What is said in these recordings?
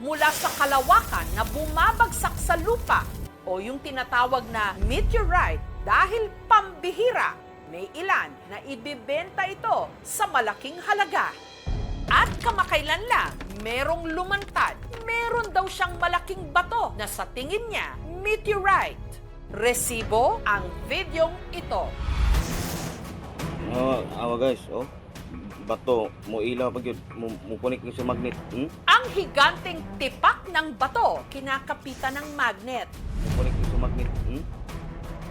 mula sa kalawakan na bumabagsak sa lupa o yung tinatawag na meteorite dahil pambihira. May ilan na ibibenta ito sa malaking halaga. At kamakailan lang, merong lumantad. Meron daw siyang malaking bato na sa tingin niya, meteorite. Resibo ang videong ito. Awa guys, bato, mo ilaw pag yun, mo connect yung sa magnet. Ang higanteng tipak ng bato, kinakapitan ng magnet. Mo connect yung sa magnet.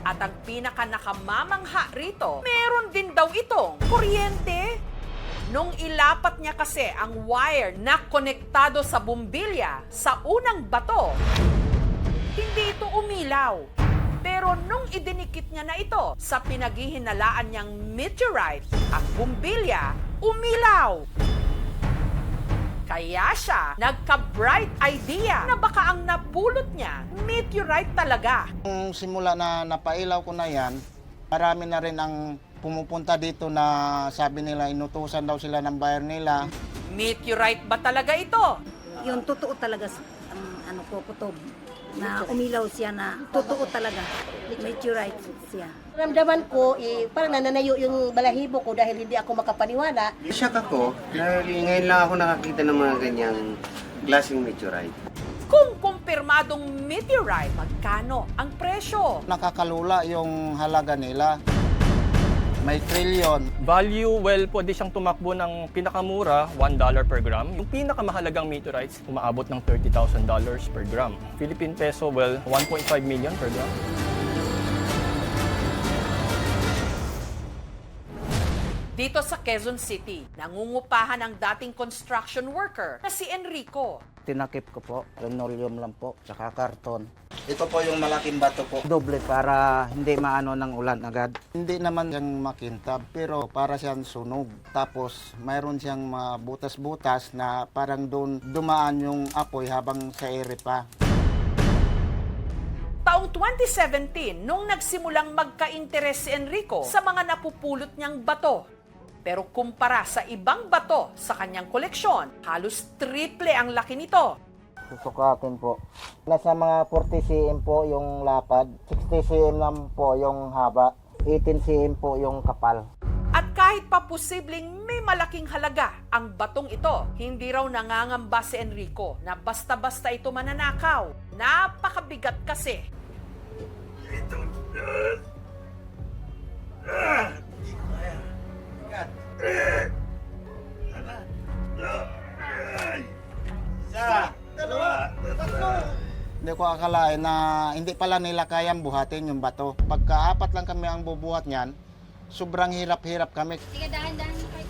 At ang pinaka nakamamangha rito, meron din daw itong kuryente. Nung ilapat niya kasi ang wire na konektado sa bumbilya sa unang bato, hindi ito umilaw. Pero nung idinikit niya na ito sa pinaghihinalaan niyang meteorite, ang bumbilya umilaw. Kaya siya nagka-bright idea na baka ang napulot niya, meteorite talaga. Nung simula na napailaw ko na yan, marami na rin ang pumupunta dito na sabi nila inutusan daw sila ng buyer nila. Meteorite ba talaga ito? Yung totoo talaga ang ano ko kutob na umilaw siya na totoo talaga. Meteorite siya. Ramdaman ko, parang nananayo yung balahibo ko dahil hindi ako makapaniwala. Shock ako dahil ngayon lang ako nakakita ng mga ganyang klaseng meteorite. Kung kumpirmadong meteorite, magkano ang presyo? Nakakalula yung halaga nila. May trillion. Value, well, pwede siyang tumakbo ng pinakamura, $1 per gram. Yung pinakamahalagang meteorites, umaabot ng $30,000 per gram. Philippine peso, well, 1.5 million per gram. Dito sa Quezon City, nangungupahan ang dating construction worker na si Enrico. Tinakip ko po, linoleum lang po, tsaka karton. Ito po yung malaking bato po. Doble para hindi maano ng ulan agad. Hindi naman siyang makintab, pero para siyang sunog. Tapos mayroon siyang butas-butas na parang doon dumaan yung apoy habang sa ere pa. Taong 2017, nung nagsimulang magka-interes si Enrico sa mga napupulot niyang bato. Pero kumpara sa ibang bato sa kanyang koleksyon, halos triple ang laki nito. Susukatin po. Nasa mga 40 cm po yung lapad, 60 cm lang po yung haba, 18 cm po yung kapal. At kahit pa posibleng may malaking halaga ang batong ito, hindi raw nangangamba si Enrico na basta-basta ito mananakaw. Napakabigat kasi. Hindi ko akalain na hindi pala nila kayang buhatin yung bato. Pagka-apat lang kami ang bubuhat niyan, sobrang hirap-hirap kami. Sige, dahan-dahan mo kayo.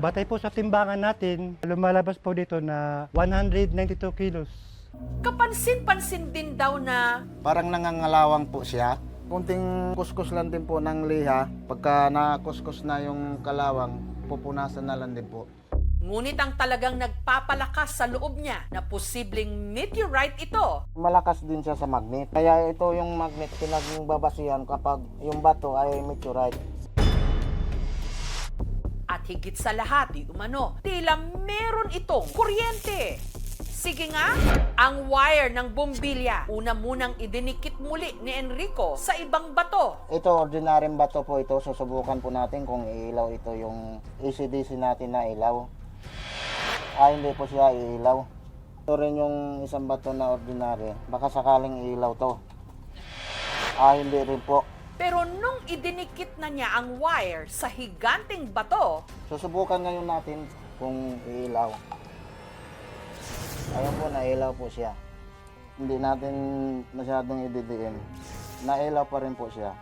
Batay po sa timbangan natin, lumalabas po dito na 192 kilos. Kapansin-pansin din daw na Parang nangangalawang po siya. Kunting kuskus lang din po ng liha. Pagka nakuskus na yung kalawang, pupunasan na lang din po. ngunit ang talagang nagpapalakas sa loob niya na posibleng meteorite ito. Malakas din siya sa magnet. Kaya ito yung magnet pinagbabasihan kapag yung bato ay meteorite. At higit sa lahat, di umano, tila meron itong kuryente. Sige nga, ang wire ng bumbilya, una munang idinikit muli ni Enrico sa ibang bato. Ito, ordinaryong bato po ito. Susubukan po natin kung iilaw ito yung AC/DC natin na ilaw. Hindi po siya iilaw. Ito rin yung isang bato na ordinary. Baka sakaling iilaw to. Hindi rin po. Pero nung idinikit na niya ang wire sa higanting bato, Susubukan ngayon natin kung iilaw. Ayun po, nailaw po siya. Hindi natin masyadong ididiin. Nailaw pa rin po siya.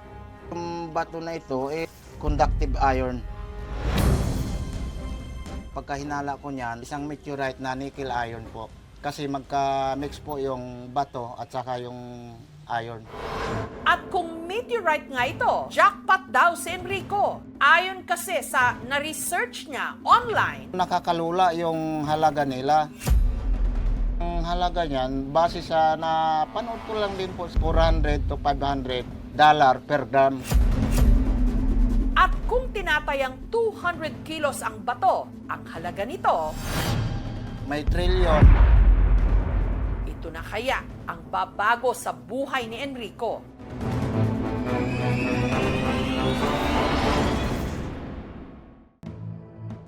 Yung bato na ito, conductive iron. Pagka hinala ko niyan, isang meteorite na nickel iron po. Kasi magka-mix po yung bato at saka yung iron. at kung meteorite nga ito, jackpot daw si Enrico. Ayon kasi sa na-research niya online, Nakakalula yung halaga nila. Ang halaga niyan, base sa napanood ko lang din po, $400 to $500 per gram. At kung tinatayang 200 kilos ang bato, ang halaga nito, May trilyon. ito na kaya ang babago sa buhay ni Enrico.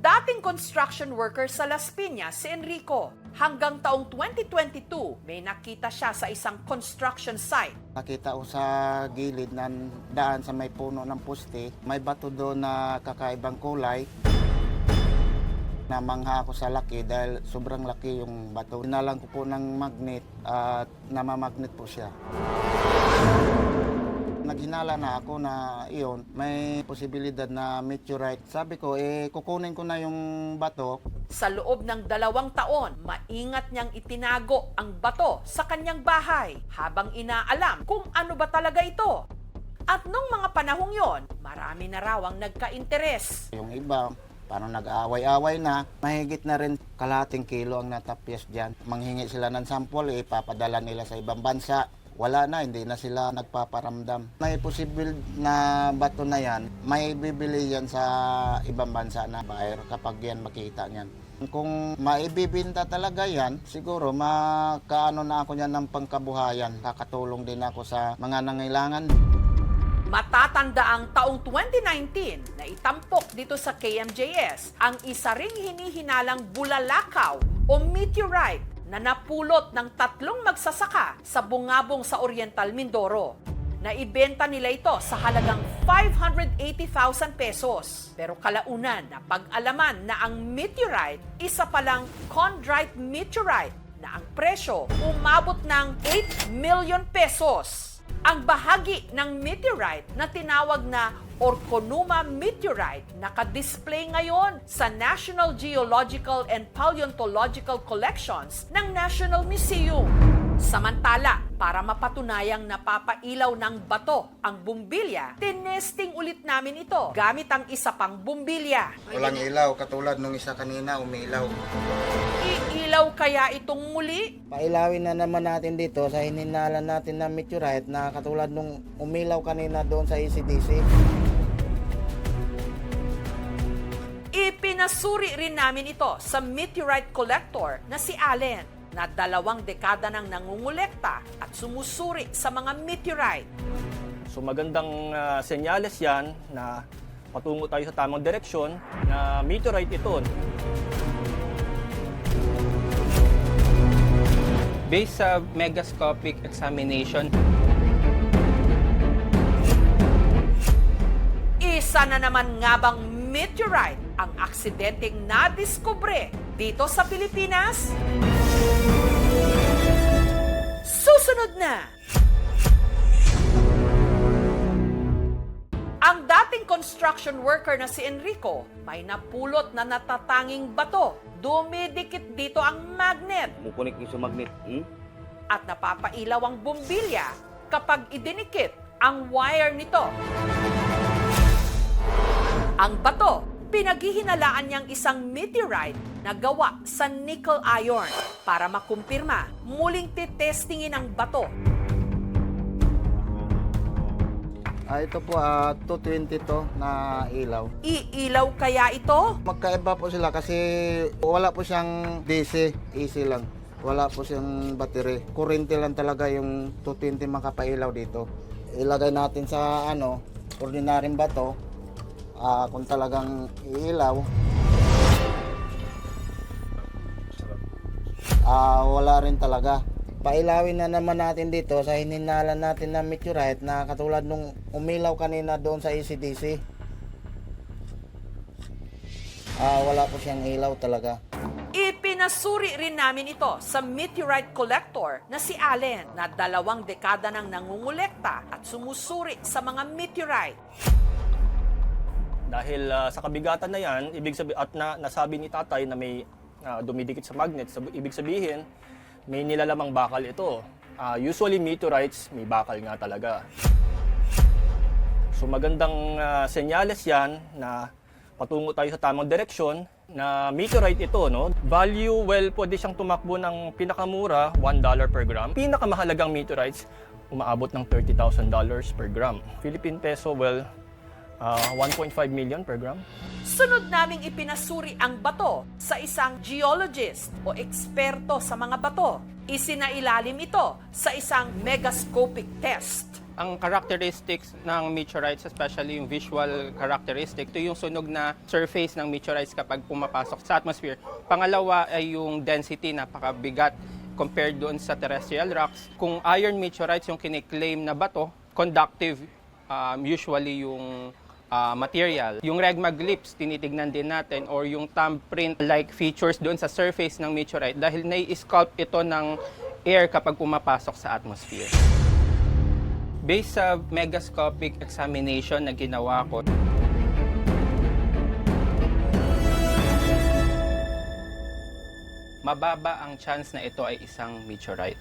Dating construction worker sa Las Piñas si Enrico. Hanggang taong 2022, may nakita siya sa isang construction site. Nakita ko sa gilid ng daan sa may puno ng poste, may bato doon na kakaibang kulay. Namangha ako sa laki dahil sobrang laki yung bato. Dinalang ko po ng magnet at namamagnet po siya. Naghinala na ako na iyon, may posibilidad na meteorite. Sabi ko, kukunin ko na yung bato. Sa loob ng 2 taon, maingat niyang itinago ang bato sa kanyang bahay habang inaalam kung ano ba talaga ito. At nung mga panahong yon, marami na raw ang nagka-interes. Yung iba, parang nag-aaway-away na. Mahigit na rin kalahating kilo ang natapyas dyan. Manghingi sila ng sample, ipapadala nila sa ibang bansa. Wala na, hindi na sila nagpaparamdam. May posible na bato na yan, may bibili yan sa ibang bansa na buyer kapag yan makita niyan. Kung maibibinta talaga yan, siguro makaano na ako yan ng pangkabuhayan. Kakatulong din ako sa mga nangailangan. Matatanda ang taong 2019 na itampok dito sa KMJS ang isa ring hinihinalang bulalakaw o meteorite na napulot ng 3 magsasaka sa bungabong sa Oriental Mindoro. Naibenta nila ito sa halagang 580,000 pesos. Pero kalaunan na pag-alaman na ang meteorite isa palang chondrite meteorite na ang presyo umabot ng 8 million pesos. Ang bahagi ng meteorite na tinawag na Orconuma meteorite naka-display ngayon sa National Geological and Paleontological Collections ng National Museum. Samantala, para mapatunayang napapailaw ng bato ang bumbilya, tinesting ulit namin ito gamit ang isa pang bumbilya. Walang ilaw, katulad nung isa kanina, umilaw. Iilaw kaya itong muli? Pailawin na naman natin dito sa hininalan natin na meteorite na katulad nung umilaw kanina doon sa ECDC. Ipinasuri rin namin ito sa meteorite collector na si Allen, na 2 dekada nang nangungulekta at sumusuri sa mga meteorite. So magandang senyales yan na patungo tayo sa tamang direksyon na meteorite ito. Based sa megascopic examination, Isa na naman nga bang meteorite ang aksidenteng nadiskubre dito sa Pilipinas? Susunod na! Ang dating construction worker na si Enrico may napulot na natatanging bato. Dumidikit dito ang magnet Mukunik yung sa magnet. at napapailaw ang bumbilya kapag idinikit ang wire nito. Ang bato, pinaghihinalaan niyang isang meteorite na gawa sa nickel iron. Para makumpirma, muling titestingin ang bato. Ito po, 220 to na ilaw. Iilaw kaya ito? Magkaiba po sila kasi wala po siyang DC, AC lang. Wala po siyang battery. Kuryente lang talaga yung 220 makapailaw dito. Ilagay natin sa ordinaryong bato. Kung talagang iilaw, wala rin talaga. Pailawin na naman natin dito sa hininalan natin na meteorite na katulad nung umilaw kanina doon sa ECDC. Wala po siyang ilaw talaga. Ipinasuri rin namin ito sa meteorite collector na si Allen, na 2 dekada nang nangungulekta at sumusuri sa mga meteorite. Dahil sa kabigatan na yan, nasabi ni tatay na may dumidikit sa magnet, ibig sabihin, may nilalamang bakal ito. Usually meteorites, may bakal nga talaga. So magandang senyales yan na patungo tayo sa tamang direksyon na meteorite ito. No? Value, pwede siyang tumakbo ng pinakamura, $1 per gram. Pinakamahalagang meteorites, umaabot ng $30,000 per gram. Philippine peso, 1.5 million per gram. Sunod naming ipinasuri ang bato sa isang geologist o eksperto sa mga bato. Isinailalim ito sa isang megascopic test. Ang characteristics ng meteorites, especially yung visual characteristic, ito yung sunog na surface ng meteorites kapag pumapasok sa atmosphere. Pangalawa ay yung density, napakabigat compared doon sa terrestrial rocks. Kung iron meteorites yung kiniklaim na bato, conductive usually yung material. Yung regmaglyphs, tinitignan din natin, or yung thumbprint-like features doon sa surface ng meteorite dahil nai-sculpt ito ng air kapag pumapasok sa atmosphere. Based sa megascopic examination na ginawa ko, mababa ang chance na ito ay isang meteorite.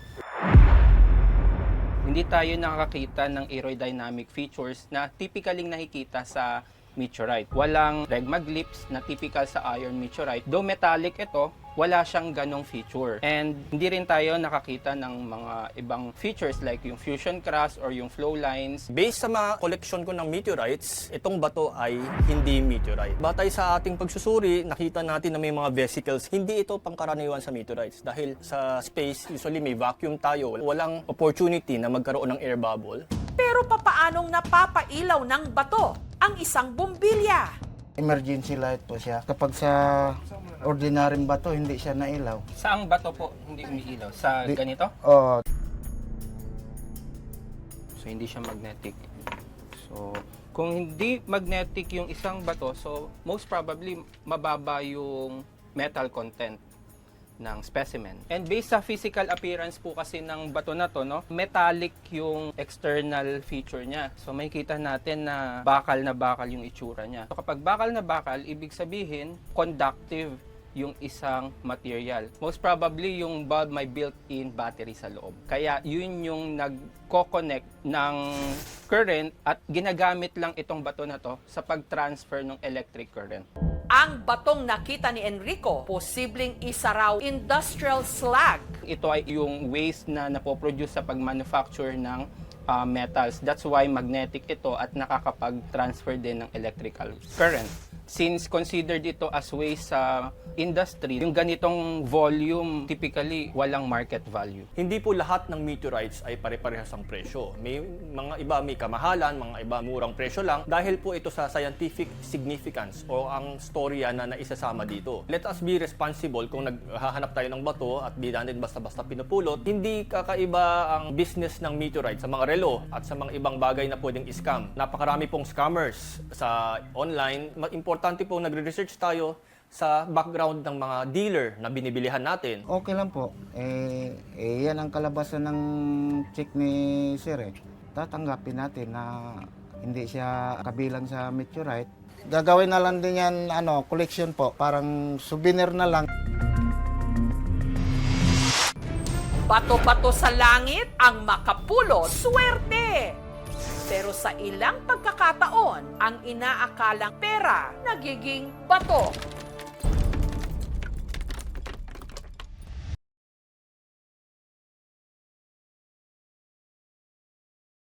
Hindi tayo nakakita ng aerodynamic features na typically nakikita sa meteorite. Walang regmaglyphs na typical sa iron meteorite. Though metallic ito, wala siyang ganong feature. And hindi rin tayo nakakita ng mga ibang features like yung fusion crust or yung flow lines. Based sa mga collection ko ng meteorites, itong bato ay hindi meteorite. Batay sa ating pagsusuri, nakita natin na may mga vesicles. Hindi ito pangkaraniwan sa meteorites dahil sa space, usually may vacuum tayo. Walang opportunity na magkaroon ng air bubble. Pero papaanong napapailaw ng bato ang isang bumbilya? Emergency light po siya. Kapag sa ordinaryong bato, hindi siya nailaw. Saang bato po hindi umiilaw? Sa ganito? Oh, So, hindi siya magnetic. So, kung hindi magnetic yung isang bato, so most probably mababa yung metal content ng specimen. And based sa physical appearance po kasi ng bato na to, no, metallic yung external feature niya. So makikita natin na bakal yung itsura niya. So kapag bakal na bakal, ibig sabihin conductive yung isang material. Most probably yung bulb may built-in battery sa loob. Kaya yun yung nagko-connect ng current at ginagamit lang itong bato na to sa pag-transfer ng electric current. Ang batong nakita ni Enrico, posibleng isa raw industrial slag. Ito ay yung waste na napoproduce sa pag-manufacture ng metals. That's why magnetic ito at nakakapag-transfer din ng electrical current. Since considered ito as waste sa industry, yung ganitong volume typically walang market value. Hindi po lahat ng meteorites ay pare-parehas ang presyo. May mga iba may kamahalan, mga iba murang presyo lang dahil po ito sa scientific significance o ang storya na naisasama dito. Let us be responsible kung naghahanap tayo ng bato at di natin basta-basta pinupulot. Hindi kakaiba ang business ng meteorite sa mga relo at sa mga ibang bagay na pwedeng scam. Napakarami pong scammers sa online. Importante po nagre-research tayo sa background ng mga dealer na binibilihan natin. okay lang po. Yan ang kalabasan ng check ni Sir. Tatanggapin natin na hindi siya kabilang sa meteorite. Gagawin na lang din yan, collection po. Parang souvenir na lang. Bato-bato sa langit ang makapulot swerte. Pero sa ilang pagkakataon, ang inaakalang pera nagiging bato.